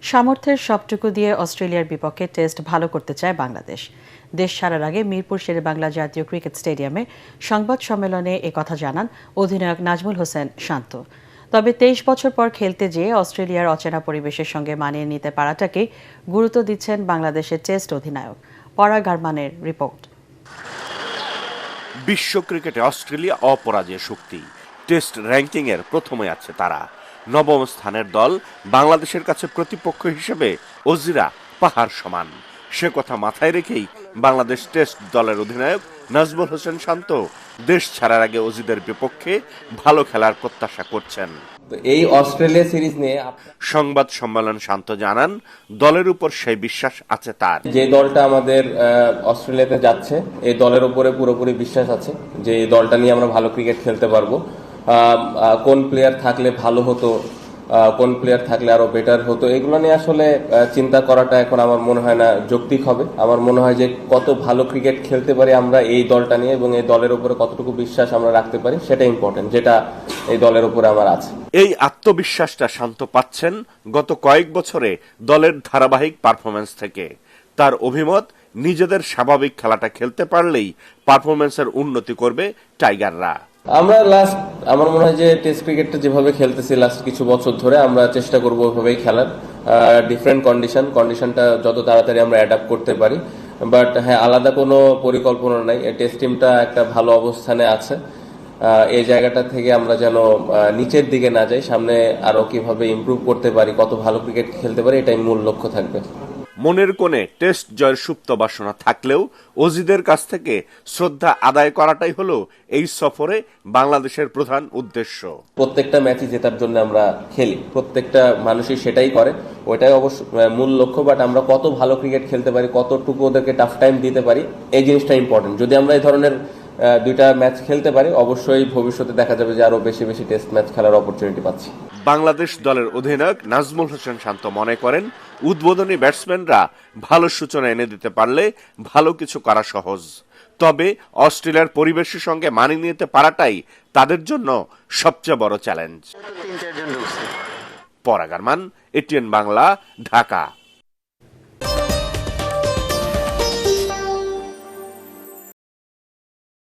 সামর্থ্যের সবটুকু দিয়ে অস্ট্রেলিয়ার বিপক্ষে টেস্ট ভালো করতে চায় বাংলাদেশ। দেশ ছাড়ার আগে মিরপুর শেরেবাংলা জাতীয় ক্রিকেট স্টেডিয়ামে সংবাদ সম্মেলনে একথা জানান অধিনায়ক নাজমুল হোসেন শান্ত। তবে 23 বছর পর খেলতে যেয়ে অস্ট্রেলিয়ার অচেনা পরিবেশের সঙ্গে মানিয়ে নিতে পারাটাকেই গুরুত্ব দিচ্ছেন বাংলাদেশের টেস্ট অধিনায়ক। পরাগ আরমানের রিপোর্ট। বিশ্ব ক্রিকেটে অস্ট্রেলিয়া অপরাজেয় শক্তি। টেস্ট র্যাঙ্কিংয়ের প্রথমে আছে তারা। নবম স্থানের দল বাংলাদেশের কাছে প্রতিপক্ষ হিসেবে অজিরা পাহাড় সমান। সে কথা মাথায় রেখেই বাংলাদেশ টেস্ট দলের অধিনায়ক নাজমুল হোসেন শান্ত দেশ ছাড়ার আগে অজিদের বিপক্ষে ভালো খেলার প্রত্যাশা করছেন। এই অস্ট্রেলিয়া সিরিজ নিয়ে সংবাদ সম্মেলন শান্ত জানান, দলের উপর সেই বিশ্বাস আছে তার। যে দলটা আমাদের অস্ট্রেলিয়াতে যাচ্ছে, এই দলের উপরে পুরোপুরি বিশ্বাস আছে যে এই দলটা নিয়ে আমরা ভালো ক্রিকেট খেলতে পারবো। কোন প্লেয়ার থাকলে ভালো হতো, কোন প্লেয়ার থাকলে আরো বেটার হতো, এগুলো নিয়ে আসলে চিন্তা করাটা এখন আমার মনে হয় না যৌক্তিক হবে। আমার মনে হয় যে কত ভালো ক্রিকেট খেলতে পারি আমরা এই দলটা নিয়ে এবং এই দলের উপরে কতটুকু বিশ্বাস আমরা রাখতে পারি সেটা ইম্পর্টেন্ট, যেটা এই দলের উপরে আমার আছে। এই আত্মবিশ্বাসটা শান্ত পাচ্ছেন গত কয়েক বছরে দলের ধারাবাহিক পারফরমেন্স থেকে। তার অভিমত, নিজেদের স্বাভাবিক খেলাটা খেলতে পারলেই পারফরমেন্সের উন্নতি করবে টাইগাররা। আমরা আমার মনে হয় যে টেস্ট ক্রিকেটটা যেভাবে খেলতেছি লাস্ট কিছু বছর ধরে আমরা চেষ্টা করবো ওইভাবেই খেলার। ডিফারেন্ট কন্ডিশনটা যত তাড়াতাড়ি আমরা অ্যাডাপ্ট করতে পারি। বাট হ্যাঁ, আলাদা কোনো পরিকল্পনা নাই। টেস্ট টিমটা একটা ভালো অবস্থানে আছে। এই জায়গাটা থেকে আমরা যেন নিচের দিকে না যাই, সামনে আরো কিভাবে ইমপ্রুভ করতে পারি, কত ভালো ক্রিকেট খেলতে পারি, এটাই মূল লক্ষ্য থাকবে। মনের কোণে টেস্ট জয়ের সুপ্ত বাসনা থাকলেও অজিদের কাছ থেকে শ্রদ্ধা আদায় করাটাই হলো এই সফরে বাংলাদেশের প্রধান উদ্দেশ্য। প্রত্যেকটা ম্যাচই জেতার জন্য আমরা খেলি, প্রত্যেকটা মানুষই সেটাই করে, ওইটাই অবশ্য মূল লক্ষ্য। বাট আমরা কত ভালো ক্রিকেট খেলতে পারি, কতটুকু ওদেরকে টাফ টাইম দিতে পারি, এই জিনিসটা ইম্পর্টেন্ট। যদি আমরা এই ধরনের দুইটা ম্যাচ খেলতে পারি, অবশ্যই ভবিষ্যতে দেখা যাবে যে আরো বেশি বেশি টেস্ট ম্যাচ খেলার অপরচুনিটি পাচ্ছি। বাংলাদেশ দলের অধিনায়ক নাজমুল হোসেন শান্ত মনে করেন, উদ্বোধনী ব্যাটসম্যানরা ভালো সূচনা এনে দিতে পারলে ভালো কিছু করা সহজ। তবে অস্ট্রেলিয়ার পরিবেশের সঙ্গে মানিয়ে নিতে পারাটাই তাদের জন্য সবচেয়ে বড় চ্যালেঞ্জ। পরাগ আরমান, এটিএন বাংলা, ঢাকা।